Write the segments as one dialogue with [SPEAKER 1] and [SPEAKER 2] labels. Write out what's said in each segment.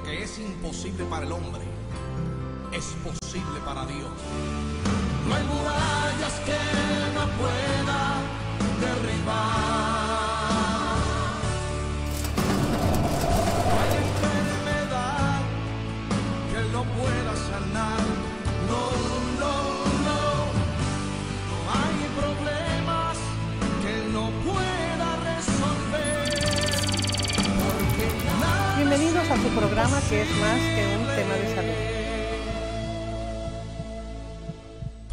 [SPEAKER 1] que es imposible para el hombre es posible para Dios. No hay murallas que no pueda derribar. No hay enfermedad que Él no pueda sanar. No, no, no. No hay problemas que Él no pueda resolver.
[SPEAKER 2] Bienvenidos a su programa que es más que un tema de salud.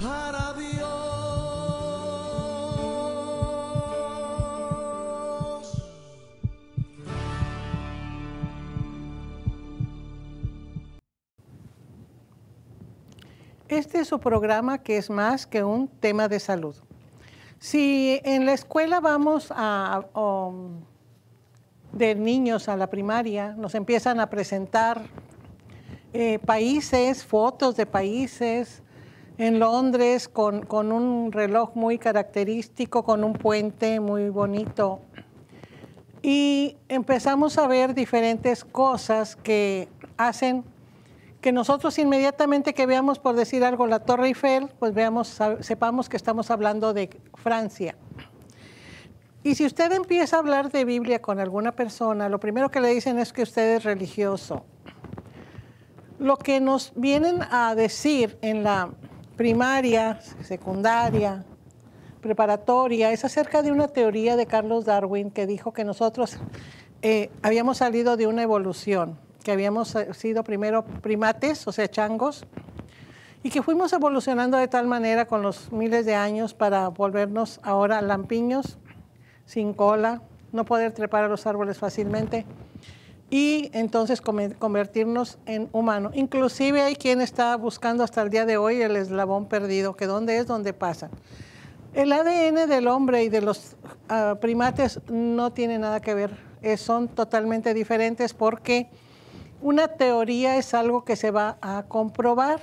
[SPEAKER 1] Para Dios.
[SPEAKER 2] Este es su programa que es más que un tema de salud. Si en la escuela vamos de niños a la primaria, nos empiezan a presentar países, fotos de países. En Londres con un reloj muy característico, con un puente muy bonito. Y empezamos a ver diferentes cosas que hacen que nosotros inmediatamente que veamos, por decir algo, la Torre Eiffel, pues sepamos que estamos hablando de Francia. Y si usted empieza a hablar de Biblia con alguna persona, lo primero que le dicen es que usted es religioso. Lo que nos vienen a decir en la primaria, secundaria, preparatoria, es acerca de una teoría de Carlos Darwin que dijo que nosotros habíamos salido de una evolución, que habíamos sido primero primates, o sea, changos, y que fuimos evolucionando de tal manera con los miles de años para volvernos ahora lampiños, sin cola, no poder trepar a los árboles fácilmente, y entonces convertirnos en humano. Inclusive hay quien está buscando hasta el día de hoy el eslabón perdido, que dónde es, dónde pasa. El ADN del hombre y de los primates no tiene nada que ver, son totalmente diferentes porque una teoría es algo que se va a comprobar.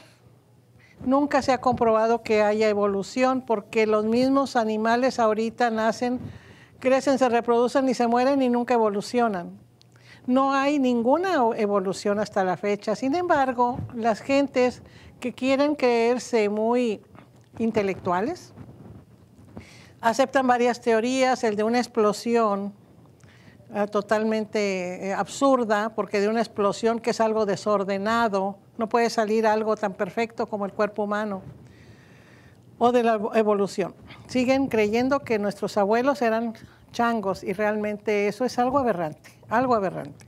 [SPEAKER 2] Nunca se ha comprobado que haya evolución porque los mismos animales ahorita nacen, crecen, se reproducen y se mueren y nunca evolucionan. No hay ninguna evolución hasta la fecha. Sin embargo, las gentes que quieren creerse muy intelectuales aceptan varias teorías, el de una explosión totalmente absurda, porque de una explosión que es algo desordenado, no puede salir algo tan perfecto como el cuerpo humano, o de la evolución. Siguen creyendo que nuestros abuelos eran changos y realmente eso es algo aberrante, algo aberrante.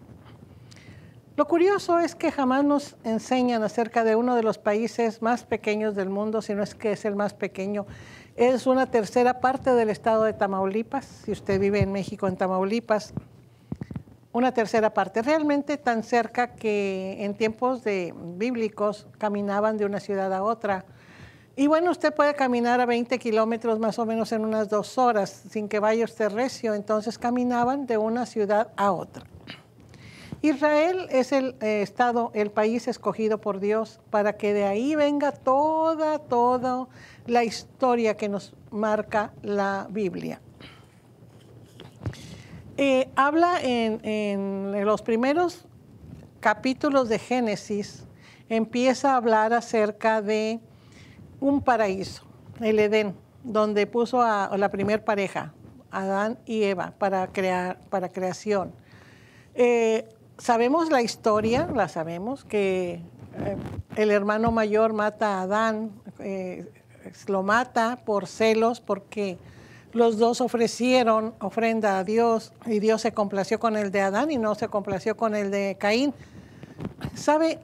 [SPEAKER 2] Lo curioso es que jamás nos enseñan acerca de uno de los países más pequeños del mundo, si no es que es el más pequeño. Es una tercera parte del estado de Tamaulipas, si usted vive en México, en Tamaulipas, una tercera parte, realmente tan cerca que en tiempos bíblicos caminaban de una ciudad a otra. Y bueno, usted puede caminar a 20 kilómetros más o menos en unas 2 horas sin que vaya usted recio, entonces caminaban de una ciudad a otra. Israel es el país escogido por Dios para que de ahí venga toda la historia que nos marca la Biblia. Habla en los primeros capítulos de Génesis, empieza a hablar acerca de un paraíso, el Edén, donde puso a la primer pareja, Adán y Eva, para creación. Sabemos la historia, la sabemos, que el hermano mayor mata a Adán, lo mata por celos porque los dos ofrecieron ofrenda a Dios y Dios se complació con el de Adán y no se complació con el de Caín. ¿Sabe?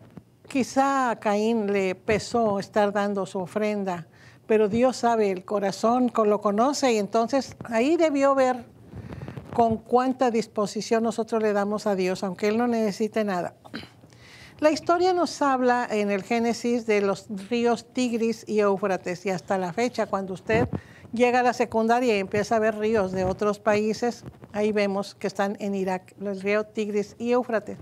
[SPEAKER 2] Quizá a Caín le pesó estar dando su ofrenda, pero Dios sabe el corazón, lo conoce y entonces ahí debió ver con cuánta disposición nosotros le damos a Dios, aunque Él no necesite nada. La historia nos habla en el Génesis de los ríos Tigris y Éufrates, y hasta la fecha, cuando usted llega a la secundaria y empieza a ver ríos de otros países, ahí vemos que están en Irak, los ríos Tigris y Éufrates.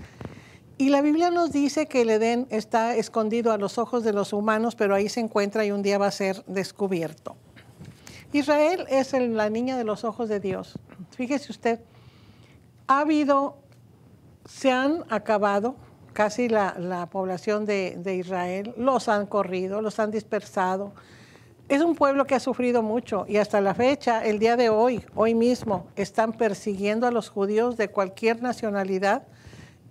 [SPEAKER 2] Y la Biblia nos dice que el Edén está escondido a los ojos de los humanos, pero ahí se encuentra y un día va a ser descubierto. Israel es la niña de los ojos de Dios. Fíjese usted, se han acabado casi la población de Israel. Los han corrido, los han dispersado. Es un pueblo que ha sufrido mucho y hasta la fecha, el día de hoy mismo, están persiguiendo a los judíos de cualquier nacionalidad.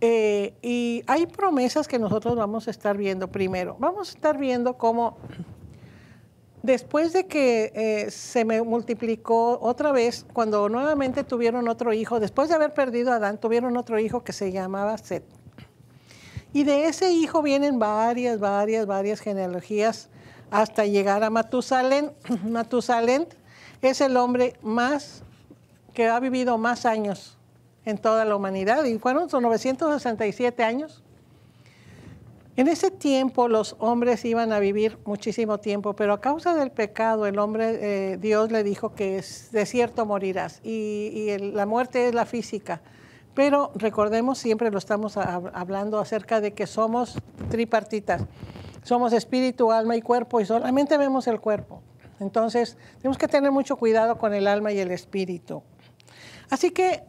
[SPEAKER 2] Y hay promesas que nosotros vamos a estar viendo primero. Vamos a estar viendo cómo después de que se me multiplicó otra vez, cuando nuevamente tuvieron otro hijo, después de haber perdido a Adán, tuvieron otro hijo que se llamaba Set. Y de ese hijo vienen varias genealogías hasta llegar a Matusalén. Matusalén es el hombre que ha vivido más años en toda la humanidad y fueron 967 años. En ese tiempo los hombres iban a vivir muchísimo tiempo, pero a causa del pecado el hombre, Dios le dijo que de cierto morirás y la muerte es la física. Pero recordemos, siempre lo estamos hablando acerca de que somos tripartitas. Somos espíritu, alma y cuerpo y solamente vemos el cuerpo. Entonces, tenemos que tener mucho cuidado con el alma y el espíritu. Así que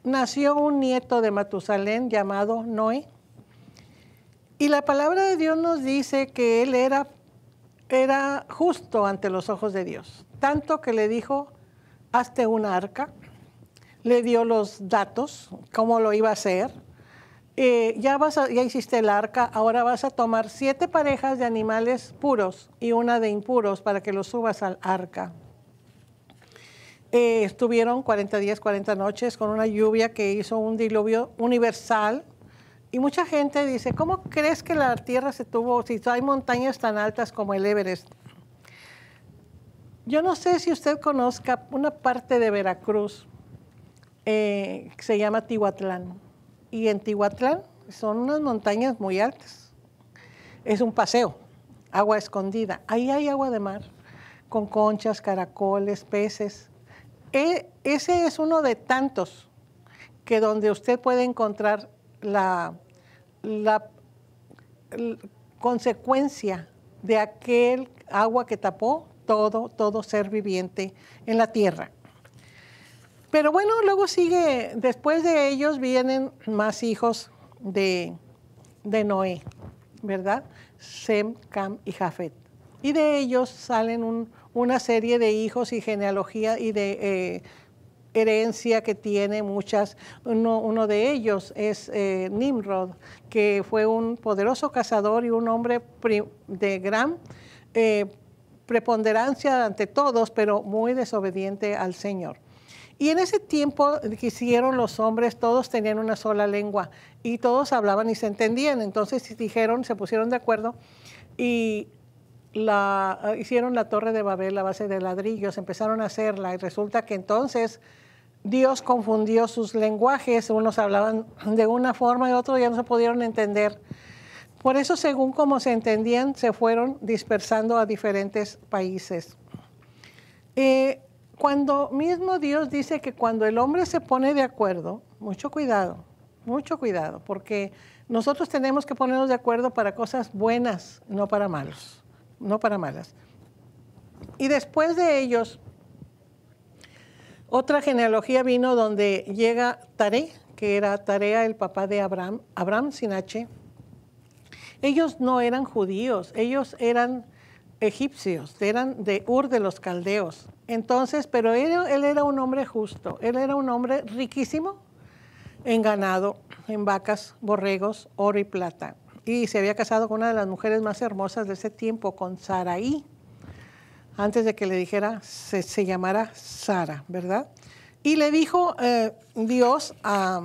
[SPEAKER 2] nació un nieto de Matusalén llamado Noé. Y la palabra de Dios nos dice que él era justo ante los ojos de Dios. Tanto que le dijo, hazte una arca. Le dio los datos, cómo lo iba a hacer. Ya hiciste el arca, ahora vas a tomar 7 parejas de animales puros y una de impuros para que los subas al arca. Estuvieron 40 días, 40 noches con una lluvia que hizo un diluvio universal. Y mucha gente dice, ¿cómo crees que la tierra se tuvo si hay montañas tan altas como el Everest? Yo no sé si usted conozca una parte de Veracruz que se llama Tihuatlán. Y en Tihuatlán son unas montañas muy altas. Es un paseo, agua escondida. Ahí hay agua de mar, con conchas, caracoles, peces. Ese es uno de tantos que donde usted puede encontrar la consecuencia de aquel agua que tapó todo ser viviente en la tierra. Pero bueno, luego sigue, después de ellos vienen más hijos de Noé, ¿verdad? Sem, Cam y Jafet. Y de ellos salen una serie de hijos y genealogía y de herencia que tiene muchas. Uno de ellos es Nimrod, que fue un poderoso cazador y un hombre de gran preponderancia ante todos, pero muy desobediente al Señor. Y en ese tiempo que hicieron los hombres, todos tenían una sola lengua y todos hablaban y se entendían. Entonces se pusieron de acuerdo y hicieron la torre de Babel, la base de ladrillos, empezaron a hacerla y resulta que entonces Dios confundió sus lenguajes, unos hablaban de una forma y otros ya no se pudieron entender. Por eso, según cómo se entendían, se fueron dispersando a diferentes países. Cuando mismo Dios dice que cuando el hombre se pone de acuerdo, mucho cuidado, porque nosotros tenemos que ponernos de acuerdo para cosas buenas, no para malas. Y después de ellos, otra genealogía vino donde llega Taré, que era Tarea, el papá de Abraham sin H. Ellos no eran judíos, ellos eran egipcios, eran de Ur de los Caldeos. Entonces, pero él era un hombre justo, él era un hombre riquísimo en ganado, en vacas, borregos, oro y plata. Y se había casado con una de las mujeres más hermosas de ese tiempo, con Saraí, antes de que le dijera, se llamara Sara, ¿verdad? Y le dijo Dios a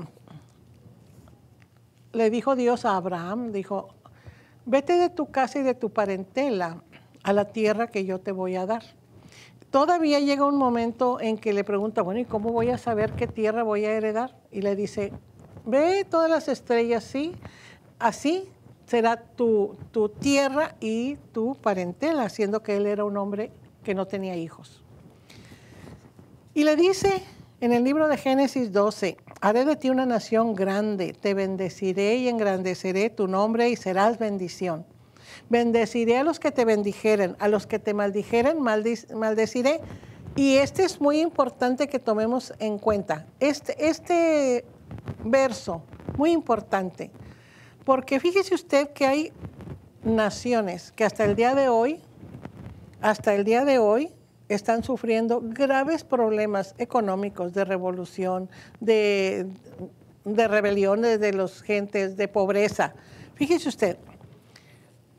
[SPEAKER 2] Abraham, dijo, vete de tu casa y de tu parentela a la tierra que yo te voy a dar. Todavía llega un momento en que le pregunta, bueno, ¿y cómo voy a saber qué tierra voy a heredar? Y le dice, ve todas las estrellas, sí, así será tu tierra y tu parentela, siendo que él era un hombre que no tenía hijos. Y le dice en el libro de Génesis 12, haré de ti una nación grande, te bendeciré y engrandeceré tu nombre y serás bendición. Bendeciré a los que te bendijeren, a los que te maldijeren, maldeciré. Y este es muy importante que tomemos en cuenta. Este verso, muy importante, Porque fíjese usted que hay naciones que hasta el día de hoy están sufriendo graves problemas económicos, de revolución, de rebeliones de las gentes, de pobreza. Fíjese usted,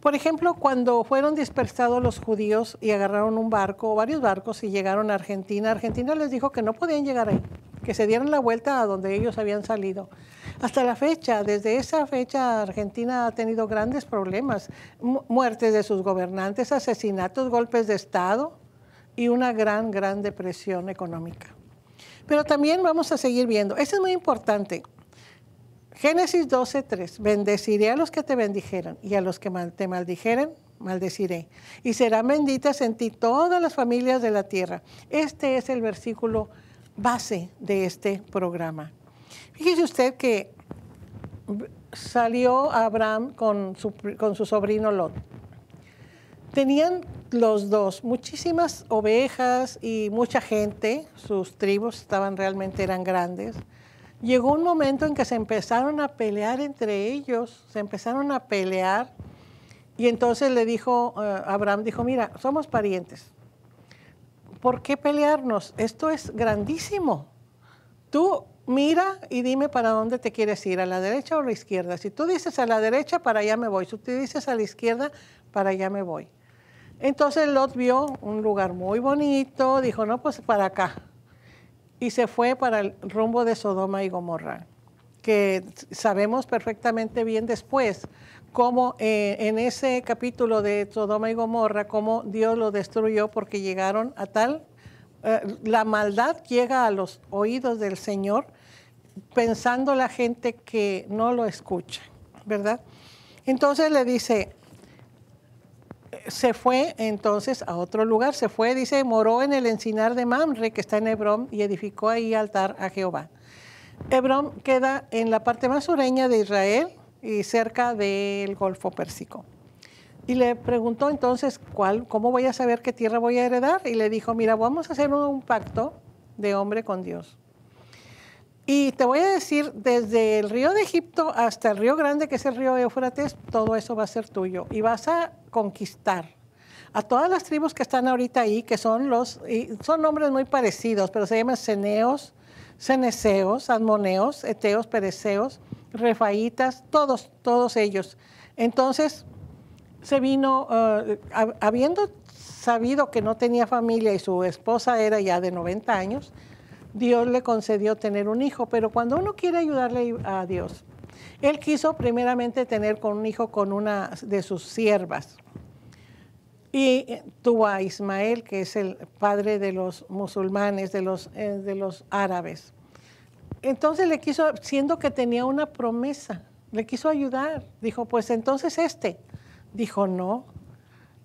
[SPEAKER 2] por ejemplo, cuando fueron dispersados los judíos y agarraron un barco, varios barcos, y llegaron a Argentina, Argentina les dijo que no podían llegar ahí, que se dieran la vuelta a donde ellos habían salido. Hasta la fecha, desde esa fecha, Argentina ha tenido grandes problemas, muertes de sus gobernantes, asesinatos, golpes de Estado y una gran depresión económica. Pero también vamos a seguir viendo, eso es muy importante. Génesis 12:3, bendeciré a los que te bendijeran y a los que te maldijeren, maldeciré. Y serán benditas en ti todas las familias de la tierra. Este es el versículo base de este programa. Fíjese usted que salió Abraham con su sobrino Lot. Tenían los dos muchísimas ovejas y mucha gente, sus tribus eran grandes. Llegó un momento en que se empezaron a pelear entre ellos, y entonces le dijo, Abraham dijo, mira, somos parientes, ¿por qué pelearnos? Esto es grandísimo. Tú mira y dime para dónde te quieres ir, a la derecha o a la izquierda. Si tú dices a la derecha, para allá me voy. Si tú dices a la izquierda, para allá me voy. Entonces Lot vio un lugar muy bonito, dijo, no, pues para acá. Y se fue para el rumbo de Sodoma y Gomorra, que sabemos perfectamente bien después cómo en ese capítulo de Sodoma y Gomorra, cómo Dios lo destruyó porque llegaron a tal, la maldad llega a los oídos del Señor, pensando la gente que no lo escucha, ¿verdad? Entonces le dice, se fue entonces a otro lugar, dice, moró en el encinar de Mamre, que está en Hebrón, y edificó ahí altar a Jehová. Hebrón queda en la parte más sureña de Israel y cerca del Golfo Pérsico. Y le preguntó entonces, ¿cómo voy a saber qué tierra voy a heredar? Y le dijo, mira, vamos a hacer un pacto de hombre con Dios. Y te voy a decir, desde el río de Egipto hasta el río Grande, que es el río Éufrates, todo eso va a ser tuyo. Y vas a conquistar a todas las tribus que están ahorita ahí, que son nombres muy parecidos, pero se llaman ceneos, ceneseos, admoneos, eteos, pereceos, refaitas, todos ellos. Entonces se vino, habiendo sabido que no tenía familia y su esposa era ya de 90 años, Dios le concedió tener un hijo, pero cuando uno quiere ayudarle a Dios, él quiso primeramente tener un hijo con una de sus siervas. Y tuvo a Ismael, que es el padre de los musulmanes, de los árabes. Entonces le quiso, siendo que tenía una promesa, le quiso ayudar. Dijo, pues entonces Dijo, no,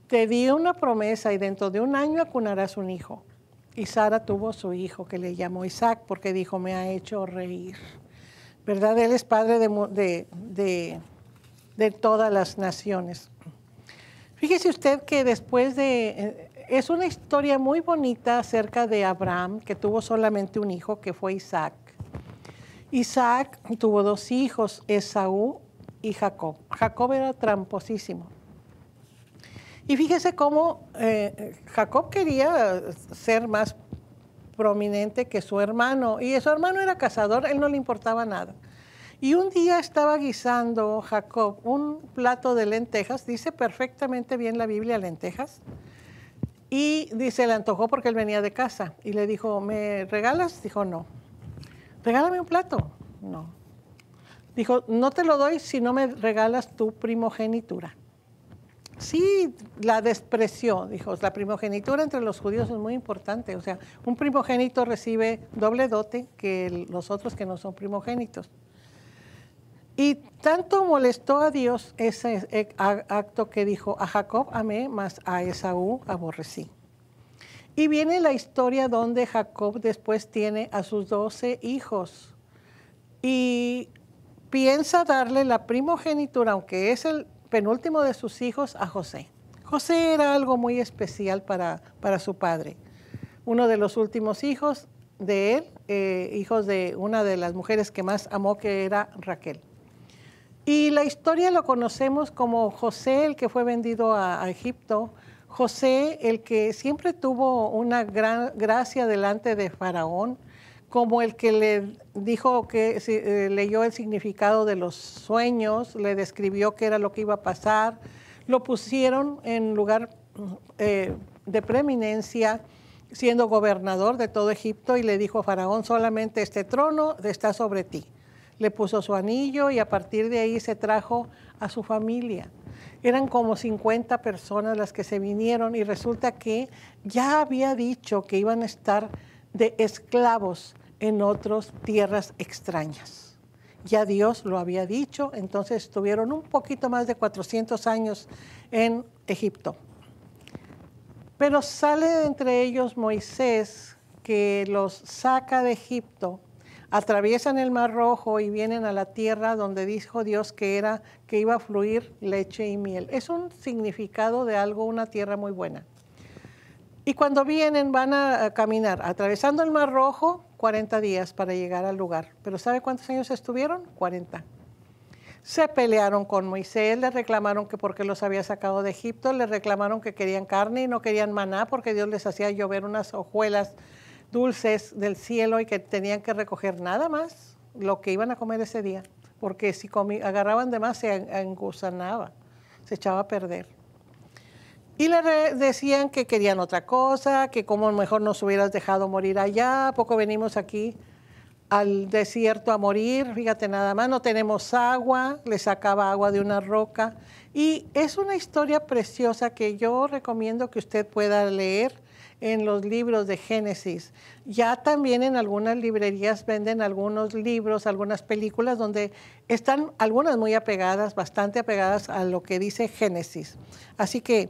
[SPEAKER 2] te di una promesa y dentro de un año acunarás un hijo. Y Sara tuvo su hijo, que le llamó Isaac, porque dijo, me ha hecho reír. ¿Verdad? Él es padre de todas las naciones. Fíjese usted que después es una historia muy bonita acerca de Abraham, que tuvo solamente un hijo, que fue Isaac. Isaac tuvo 2 hijos, Esaú y Jacob. Jacob era tramposísimo. Y fíjese cómo Jacob quería ser más prominente que su hermano, y su hermano era cazador, él no le importaba nada. Y un día estaba guisando Jacob un plato de lentejas, dice perfectamente bien la Biblia, lentejas, y dice, le antojó porque él venía de casa, y le dijo, ¿me regalas? Dijo, no. ¿Regálame un plato? No. Dijo, no te lo doy si no me regalas tu primogenitura. Sí, la despreció, dijo, la primogenitura entre los judíos es muy importante, o sea, un primogénito recibe doble dote que los otros que no son primogénitos. Y tanto molestó a Dios ese acto que dijo, a Jacob amé, mas a Esaú aborrecí. Y viene la historia donde Jacob después tiene a sus 12 hijos y piensa darle la primogenitura, aunque es el penúltimo de sus hijos, a José. José era algo muy especial para su padre. Uno de los últimos hijos de él, hijos de una de las mujeres que más amó, que era Raquel. Y la historia lo conocemos como José, el que fue vendido a Egipto. José, el que siempre tuvo una gran gracia delante de Faraón, como el que le dijo que leyó el significado de los sueños, le describió qué era lo que iba a pasar. Lo pusieron en lugar de preeminencia, siendo gobernador de todo Egipto, y le dijo a Faraón: solamente este trono está sobre ti. Le puso su anillo y a partir de ahí se trajo a su familia. Eran como 50 personas las que se vinieron y resulta que ya había dicho que iban a estar de esclavos en otras tierras extrañas. Ya Dios lo había dicho, entonces estuvieron un poquito más de 400 años en Egipto. Pero sale entre ellos Moisés, que los saca de Egipto, atraviesan el Mar Rojo y vienen a la tierra donde dijo Dios que iba a fluir leche y miel. Es un significado de algo, una tierra muy buena. Y cuando vienen van a caminar, atravesando el Mar Rojo, 40 días para llegar al lugar. ¿Pero sabe cuántos años estuvieron? 40. Se pelearon con Moisés, le reclamaron que porque los había sacado de Egipto, le reclamaron que querían carne y no querían maná porque Dios les hacía llover unas hojuelas dulces del cielo y que tenían que recoger nada más lo que iban a comer ese día, porque si agarraban de más se engusanaba, se echaba a perder. Y le decían que querían otra cosa, que como mejor nos hubieras dejado morir allá, ¿a poco venimos aquí al desierto a morir? Fíjate nada más, no tenemos agua, le sacaba agua de una roca. Y es una historia preciosa que yo recomiendo que usted pueda leer en los libros de Génesis. Ya también en algunas librerías venden algunos libros, algunas películas donde están algunas muy apegadas, bastante apegadas a lo que dice Génesis. Así que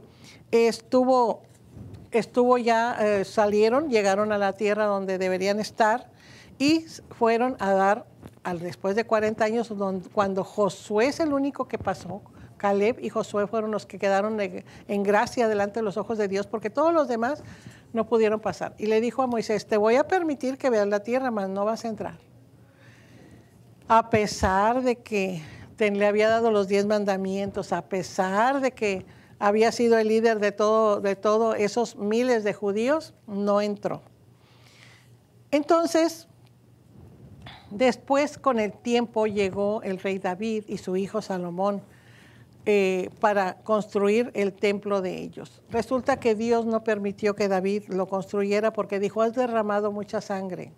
[SPEAKER 2] salieron, llegaron a la tierra donde deberían estar y fueron a dar, después de 40 años, cuando Josué es el único que pasó. Caleb y Josué fueron los que quedaron en gracia delante de los ojos de Dios, porque todos los demás no pudieron pasar. Y le dijo a Moisés: te voy a permitir que veas la tierra, mas no vas a entrar. A pesar de que le había dado los 10 mandamientos, a pesar de que había sido el líder de todo esos miles de judíos, no entró. Entonces, después con el tiempo llegó el rey David y su hijo Salomón para construir el templo de ellos. Resulta que Dios no permitió que David lo construyera porque dijo: has derramado mucha sangre,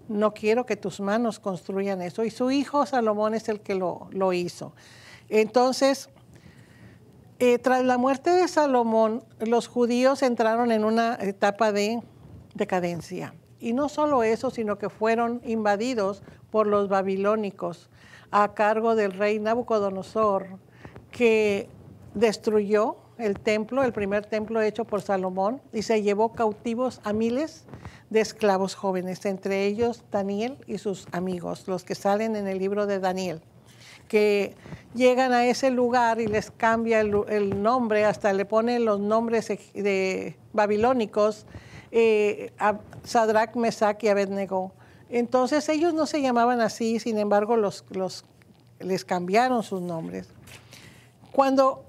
[SPEAKER 2] no quiero que tus manos construyan eso. Y su hijo Salomón es el que lo hizo. Entonces, tras la muerte de Salomón, los judíos entraron en una etapa de decadencia. Y no solo eso, sino que fueron invadidos por los babilónicos a cargo del rey Nabucodonosor, que destruyó el templo, el primer templo hecho por Salomón, y se llevó cautivos a miles de esclavos jóvenes, entre ellos Daniel y sus amigos, los que salen en el libro de Daniel, que llegan a ese lugar y les cambia el nombre, hasta le ponen los nombres de babilónicos, a Sadrach, Mesach y Abednego. Entonces ellos no se llamaban así, sin embargo les cambiaron sus nombres. Cuando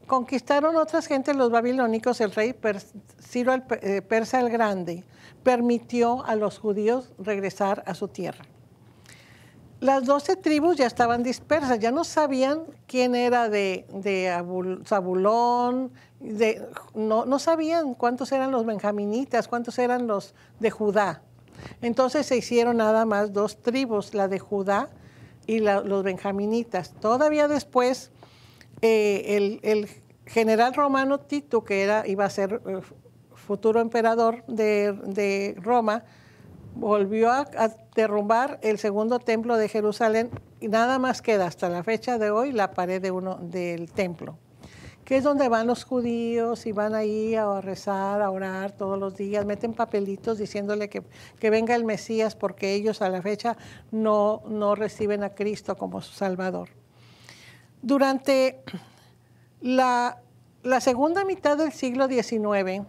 [SPEAKER 2] conquistaron otras gentes los babilónicos, el rey Ciro Persa el Grande permitió a los judíos regresar a su tierra. Las 12 tribus ya estaban dispersas, ya no sabían quién era de Zabulón, no sabían cuántos eran los benjaminitas, cuántos eran los de Judá. Entonces se hicieron nada más 2 tribus, la de Judá y los benjaminitas. Todavía después el general romano Tito, que iba a ser futuro emperador de Roma, volvió a derrumbar el segundo templo de Jerusalén y nada más queda hasta la fecha de hoy la pared del templo, que es donde van los judíos y van ahí a rezar, a orar todos los días, meten papelitos diciéndole que venga el Mesías, porque ellos a la fecha no reciben a Cristo como su Salvador. Durante la segunda mitad del siglo XIX,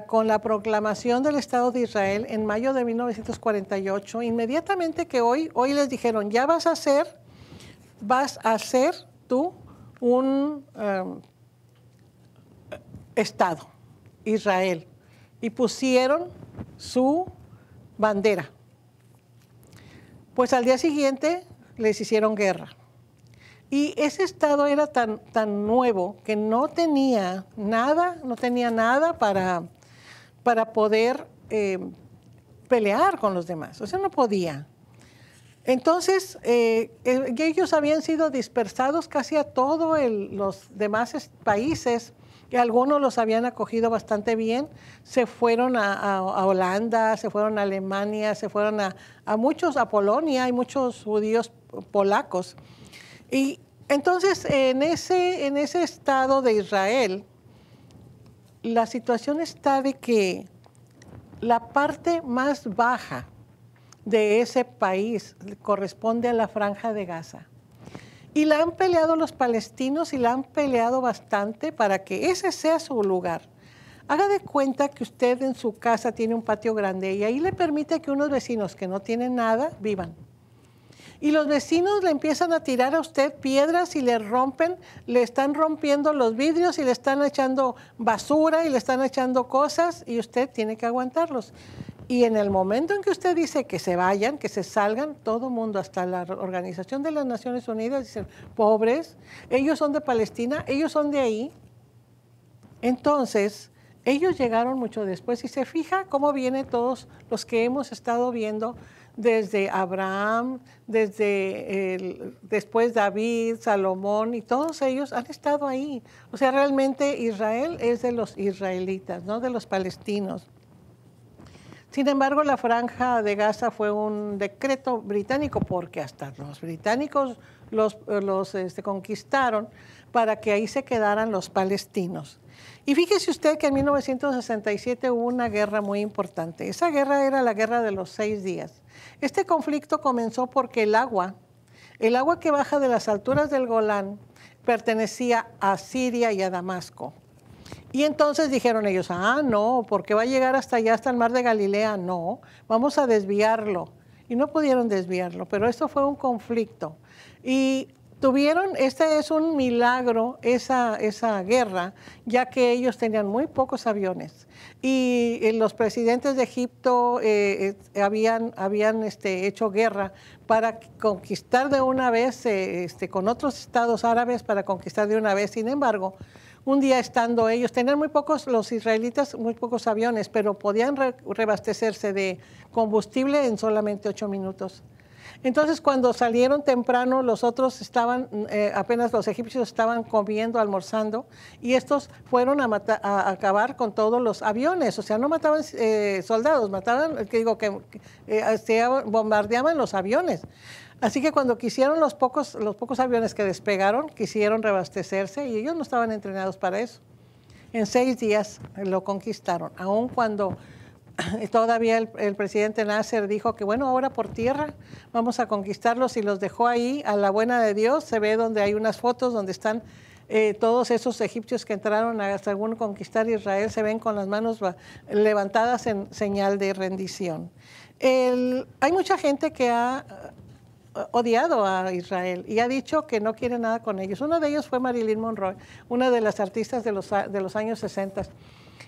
[SPEAKER 2] con la proclamación del Estado de Israel en mayo de 1948, inmediatamente que hoy les dijeron: ya vas a ser vas a ser tú un Estado, Israel. Y pusieron su bandera. Pues al día siguiente les hicieron guerra. Y ese Estado era tan nuevo que no tenía nada para poder pelear con los demás. O sea, no podía. Entonces, ellos habían sido dispersados casi a todos los demás países, y algunos los habían acogido bastante bien. Se fueron a Holanda, se fueron a Alemania, se fueron a muchos, a Polonia, hay muchos judíos polacos. Y entonces, en ese estado de Israel, la situación está de que la parte más baja de ese país corresponde a la Franja de Gaza. Y la han peleado los palestinos y la han peleado bastante para que ese sea su lugar. Haga de cuenta que usted en su casa tiene un patio grande y ahí le permite que unos vecinos que no tienen nada vivan. Y los vecinos le empiezan a tirar a usted piedras y le están rompiendo los vidrios y le están echando basura y le están echando cosas y usted tiene que aguantarlos. Y en el momento en que usted dice que se vayan, que se salgan, todo el mundo, hasta la Organización de las Naciones Unidas, dicen, pobres, ellos son de Palestina, ellos son de ahí. Entonces, ellos llegaron mucho después y se fija cómo vienen todos los que hemos estado viendo desde Abraham, después David, Salomón, y todos ellos han estado ahí. O sea, realmente Israel es de los israelitas, no de los palestinos. Sin embargo, la Franja de Gaza fue un decreto británico porque hasta los británicos los conquistaron para que ahí se quedaran los palestinos. Y fíjese usted que en 1967 hubo una guerra muy importante. Esa guerra era la guerra de los 6 días. Este conflicto comenzó porque el agua que baja de las alturas del Golán pertenecía a Siria y a Damasco. Y entonces dijeron ellos, no, porque va a llegar hasta allá, hasta el mar de Galilea. No, vamos a desviarlo. Y no pudieron desviarlo, pero esto fue un conflicto. Y este es un milagro, esa guerra, ya que ellos tenían muy pocos aviones. Y los presidentes de Egipto habían hecho guerra para conquistar de una vez, con otros estados árabes, para conquistar de una vez. Sin embargo, un día estando ellos, tenían los israelitas, muy pocos aviones, pero podían reabastecerse de combustible en solamente 8 minutos. Entonces, cuando salieron temprano, los otros apenas los egipcios estaban comiendo, almorzando, y estos fueron a acabar con todos los aviones. O sea, no mataban soldados, bombardeaban los aviones. Así que cuando quisieron los pocos aviones que despegaron, quisieron reabastecerse y ellos no estaban entrenados para eso. En 6 días lo conquistaron, aun cuando todavía el presidente Nasser dijo que bueno, ahora por tierra vamos a conquistarlos, y los dejó ahí a la buena de Dios. Se ve donde hay unas fotos donde están todos esos egipcios que entraron según conquistar Israel, se ven con las manos levantadas en señal de rendición. Hay mucha gente que ha odiado a Israel y ha dicho que no quiere nada con ellos. Uno de ellos fue Marilyn Monroe, una de las artistas de los años 60.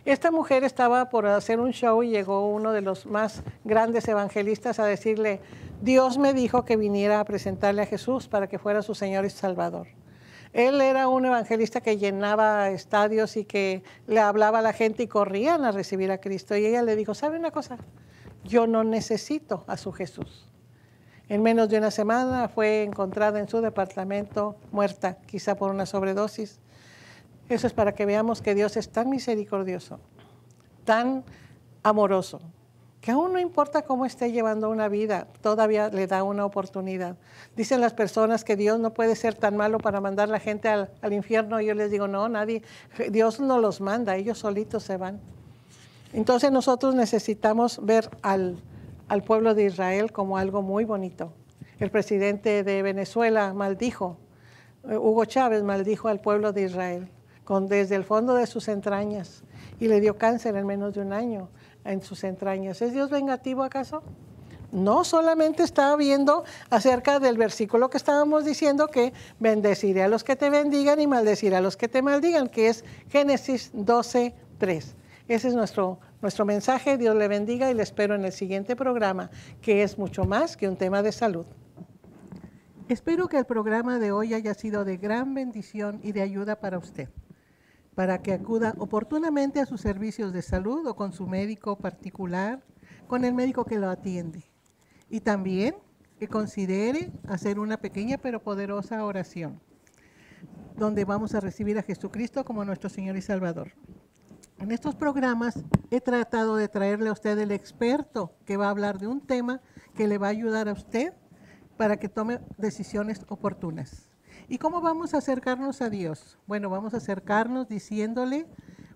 [SPEAKER 2] Esta mujer estaba por hacer un show y llegó uno de los más grandes evangelistas a decirle, Dios me dijo que viniera a presentarle a Jesús para que fuera su Señor y Salvador. Él era un evangelista que llenaba estadios y que le hablaba a la gente y corrían a recibir a Cristo. Y ella le dijo, ¿sabe una cosa? Yo no necesito a su Jesús. En menos de una semana fue encontrada en su departamento muerta, quizá por una sobredosis. Eso es para que veamos que Dios es tan misericordioso, tan amoroso, que aún no importa cómo esté llevando una vida, todavía le da una oportunidad. Dicen las personas que Dios no puede ser tan malo para mandar a la gente al infierno. Y yo les digo, no, nadie, Dios no los manda, ellos solitos se van. Entonces nosotros necesitamos ver al pueblo de Israel como algo muy bonito. El presidente de Venezuela maldijo, Hugo Chávez maldijo al pueblo de Israel desde el fondo de sus entrañas, y le dio cáncer en menos de un año en sus entrañas. ¿Es Dios vengativo acaso? no solamente estaba viendo acerca del versículo que estábamos diciendo, que bendeciré a los que te bendigan y maldeciré a los que te maldigan, que es Génesis 12:3. Ese es nuestro mensaje. Dios le bendiga y le espero en el siguiente programa, que es mucho más que un tema de salud. Espero que el programa de hoy haya sido de gran bendición y de ayuda para usted, para que acuda oportunamente a sus servicios de salud o con su médico particular, con el médico que lo atiende. Y también que considere hacer una pequeña pero poderosa oración, donde vamos a recibir a Jesucristo como nuestro Señor y Salvador. En estos programas he tratado de traerle a usted el experto que va a hablar de un tema que le va a ayudar a usted para que tome decisiones oportunas. ¿Y cómo vamos a acercarnos a Dios? Bueno, vamos a acercarnos diciéndole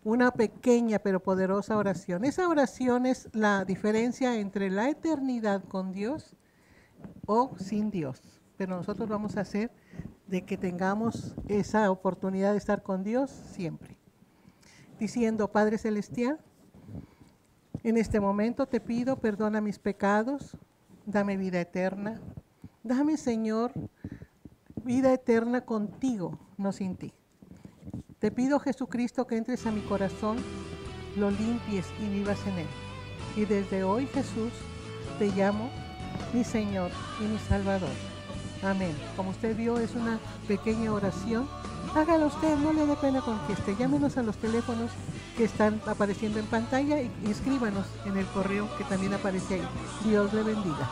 [SPEAKER 2] una pequeña pero poderosa oración. Esa oración es la diferencia entre la eternidad con Dios o sin Dios. Pero nosotros vamos a hacer de que tengamos esa oportunidad de estar con Dios siempre. Diciendo: Padre Celestial, en este momento te pido, perdona mis pecados, dame vida eterna. Dame, Señor, vida eterna contigo, no sin ti. Te pido, Jesucristo, que entres a mi corazón, lo limpies y vivas en él. Y desde hoy, Jesús, te llamo mi Señor y mi Salvador. Amén. Como usted vio, es una pequeña oración. Hágalo usted, no le dé pena conteste. Llámenos a los teléfonos que están apareciendo en pantalla y escríbanos en el correo que también aparece ahí. Dios le bendiga.